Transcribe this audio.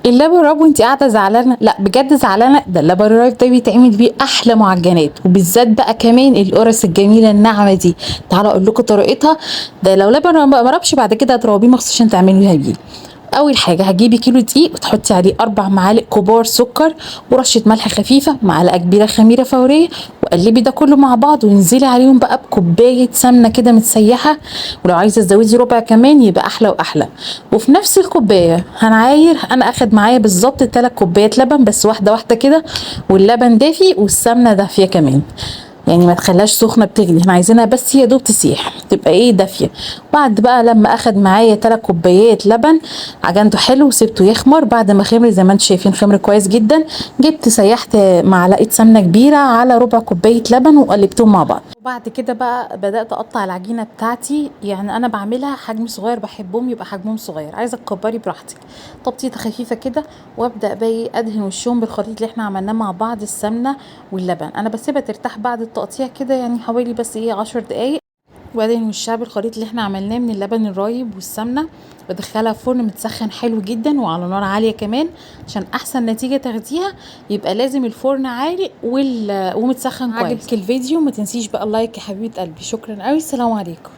اللبن الرايب وانت قاعده زعلانه؟ لا بجد زعلانه، ده اللبن الرايب ده بيتعمل بيه احلى معجنات، وبالذات بقى كمان القرص الجميله الناعمه دي. تعالوا اقول لكم طريقتها. ده لو لبن ما ربش بعد كده هتروبيه مخصوص عشان تعمليها بيه. اول حاجه هتجيبي كيلو دقيق وتحطي عليه 4 معالق كبار سكر ورشه ملح خفيفه، معلقه كبيره خميره فوريه، وقلبي ده كله مع بعض وانزلي عليهم بقى بكوبايه سمنه كده متسيحه، ولو عايزه تزودي ربع كمان يبقى احلى واحلى. وفي نفس الكوبايه هنعاير، انا اخد معايا بالظبط 3 كوبايات لبن، بس واحده واحده كده، واللبن دافي والسمنه دافيه كمان، يعني ما تخليهاش سخنه بتغلي، احنا عايزينها بس هي دوب تسيح تبقى ايه دافيه. بعد بقى لما اخد معايا 3 كوبايات لبن عجنته حلو وسبته يخمر. بعد ما خمر زي ما انتم شايفين خمر كويس جدا، جبت سيحت معلقه سمنه كبيره على ربع كوبايه لبن وقلبتهم مع بعض. وبعد كده بقى بدات اقطع العجينه بتاعتي، يعني انا بعملها حجم صغير، بحبهم يبقى حجمهم صغير، عايزه تكبري براحتك، تبطيطه خفيفه كده. وابدا بقى ادهن وشهم بالخليط اللي احنا عملناه مع بعض، السمنه واللبن. انا بسيبها ترتاح بعد التقطيع كده، يعني حوالي بس ايه 10 دقايق. وبعدين وشها بالخليط اللي احنا عملناه من اللبن الرايب والسمنه، بدخلها فرن متسخن حلو جدا وعلى نار عاليه كمان، عشان احسن نتيجه تاخديها يبقى لازم الفرن عالي ومتسخن كويس. عجبك الفيديو ما تنسيش بقى اللايك يا حبيبه قلبي، شكرا قوي، السلام عليكم.